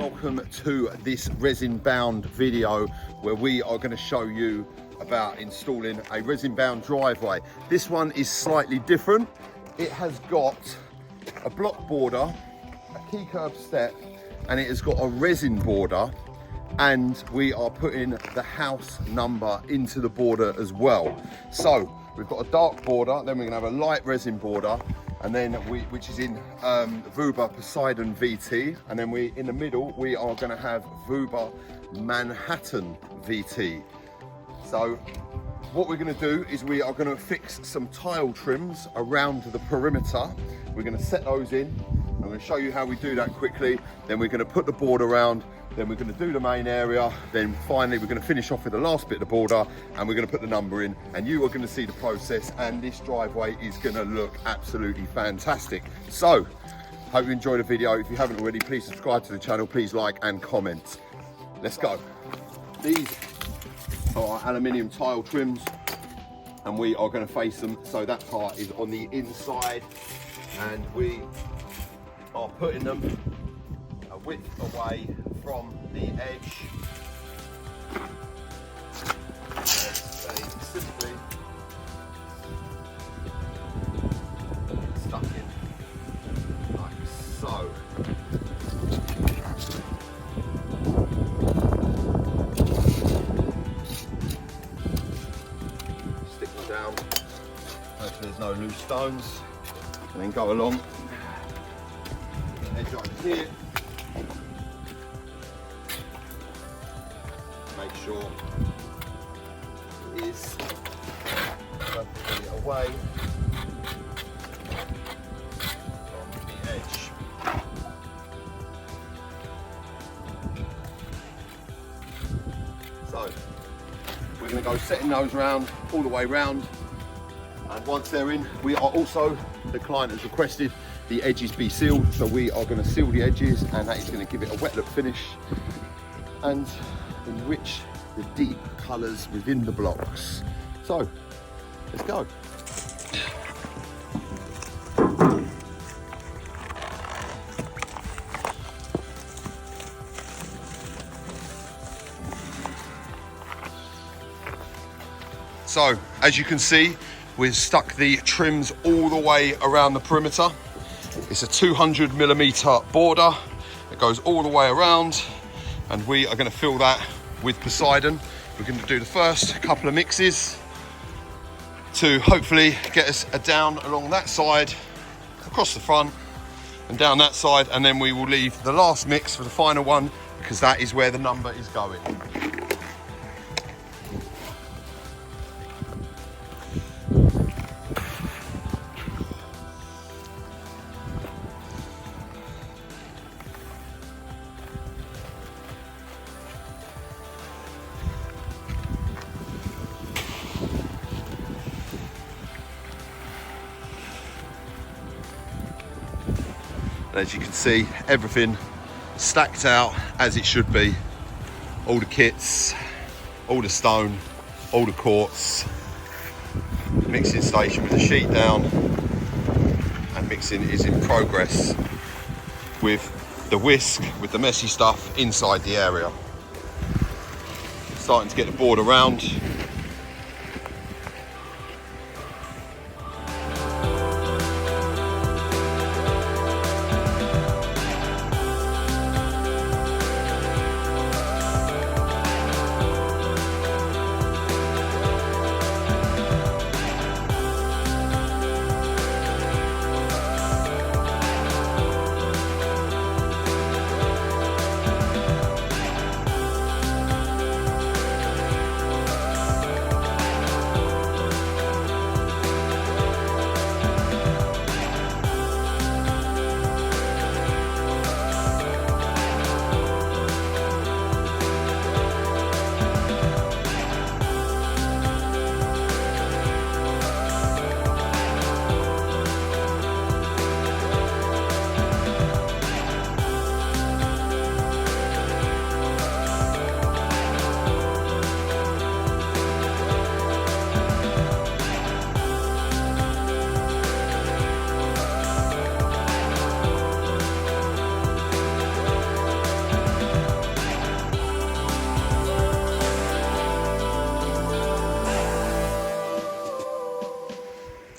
welcome to this resin bound video where we are going to show you about installing a resin bound driveway. This one is slightly different. It has got a block border, a key curb step, and it has got a resin border, and we are putting the house number into the border as well. So we've got a dark border, then we're going to have a light resin border, and then which is in Vuba Poseidon VT, and then in the middle we are going to have Vuba Manhattan VT. So what we're going to do is we are going to fix some tile trims around the perimeter. We're going to set those in. I'm going to show you how we do that quickly. Then we're going to put the board around. Then we're going to do the main area. Then finally we're going to finish off with the last bit of the border, and we're going to put the number in, and you are going to see the process, and this driveway is going to look absolutely fantastic. So hope you enjoyed the video. If you haven't already, please subscribe to the channel, please like and comment. Let's go. These are aluminium tile trims, and we are going to face them, so that part is on the inside, and we are putting them a width away from the edge. They simply stuck in like so. Stick them down, hopefully there's no loose stones, and then go along the edge over here. Make sure it is perfectly away from the edge. So we're going to go setting those round all the way round, and once they're in, we are also, the client has requested the edges be sealed, so we are going to seal the edges, and that is going to give it a wet look finish and enrich the deep colours within the blocks. So let's go. So as you can see, we've stuck the trims all the way around the perimeter. It's a 200mm border. It goes all the way around, and we are going to fill that with Poseidon. We're going to do the first couple of mixes to hopefully get us down along that side, across the front and down that side, and then we will leave the last mix for the final one, because that is where the number is going. And as you can see, everything stacked out as it should be. All the kits, all the stone, all the quartz. Mixing station with the sheet down, and mixing is in progress with the whisk, with the messy stuff inside the area. Starting to get the board around.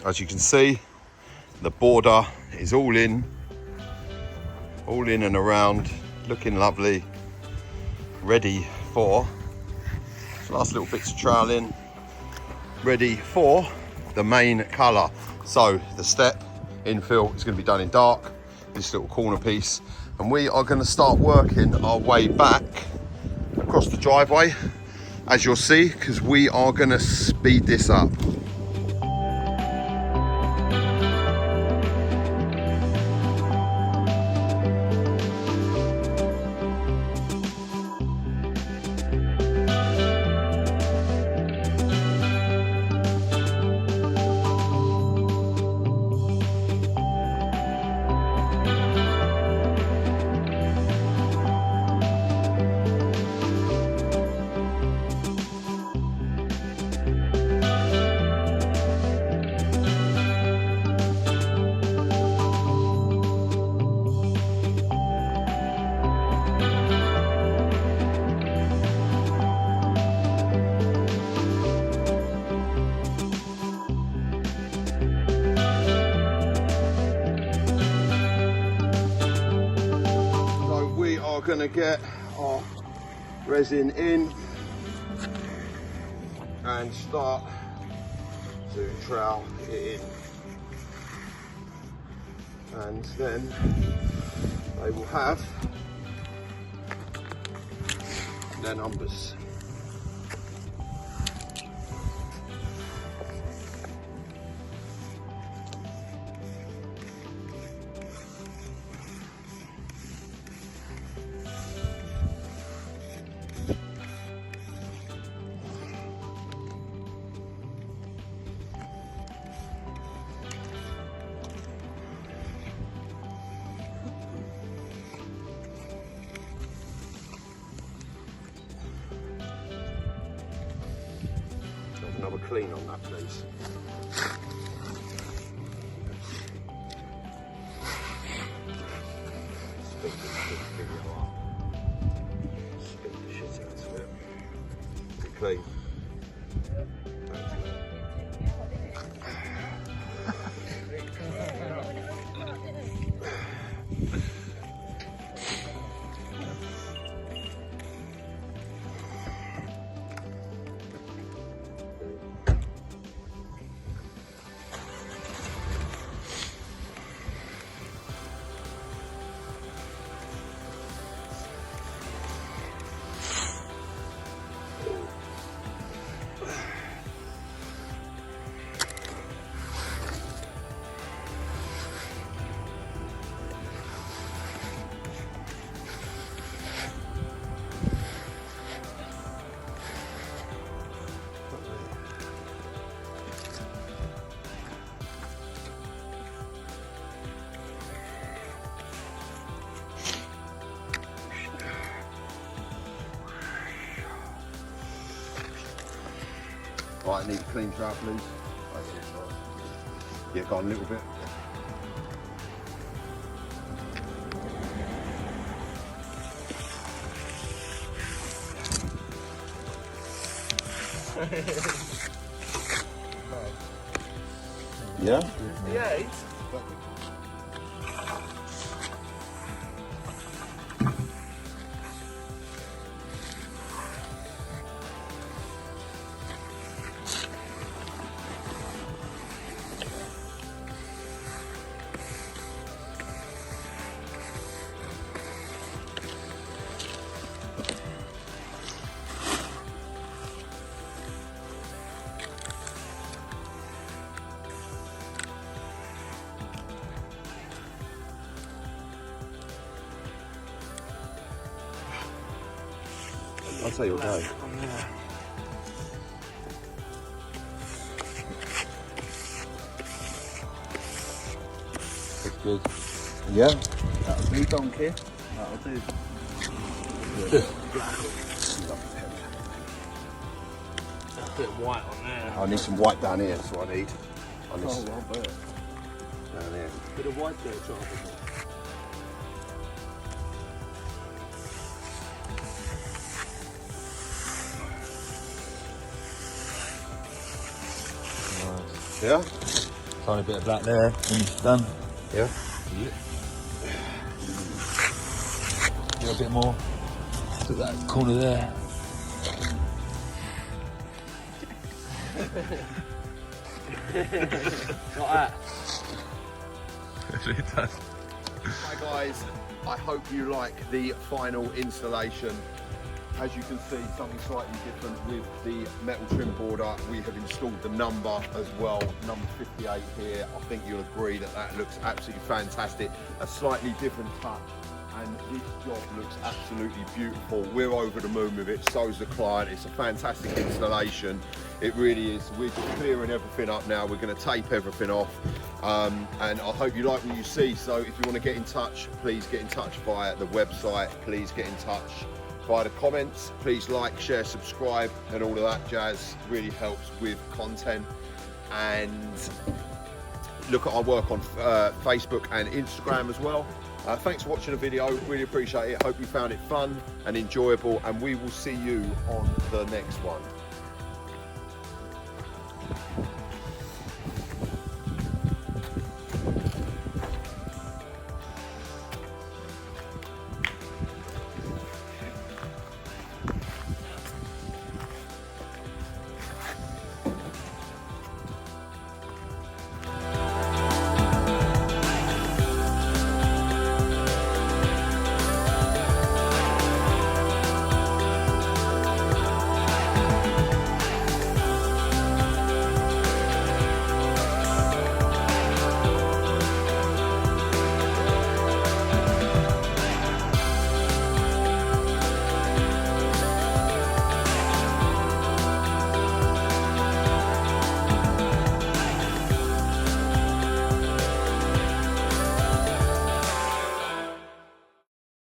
As you can see, the border is all in and around, looking lovely, ready for last little bits of troweling, ready for the main colour. So the step infill is going to be done in dark, this little corner piece, and we are going to start working our way back across the driveway, as you'll see, because we are going to speed this up. Going to get our resin in and start to trowel it in, and then they will have their numbers. Another clean on that, please. Speed the video up. Speed the shit out of it. Be clean. Right, I need a clean trowel, please. Yeah, got a little bit. Yeah? Yeah. I'll tell you what, go. Looks good. Yeah? That'll do, donkey. That'll do. A bit white on there. I need some white down here, that's what I need. I bet. Down here. Bit of white there, Charlie. Yeah? Tiny bit of black there when it's done. Yeah. Do a bit more. Put that corner there. Like that. Hi guys, I hope you like the final installation. As you can see, something slightly different with the metal trim border. We have installed the number as well, number 58 here. I think you'll agree that that looks absolutely fantastic. A slightly different touch, and this job looks absolutely beautiful. We're over the moon with it, so's the client. It's a fantastic installation. It really is. We're just clearing everything up now. We're going to tape everything off. And I hope you like what you see. So if you want to get in touch, please get in touch via the website. Please get in touch via the comments. Please like, share, subscribe, and all of that jazz. Really helps with content. And look at our work on Facebook and Instagram as well. Thanks for watching the video. Really appreciate it. Hope you found it fun and enjoyable. And we will see you on the next one.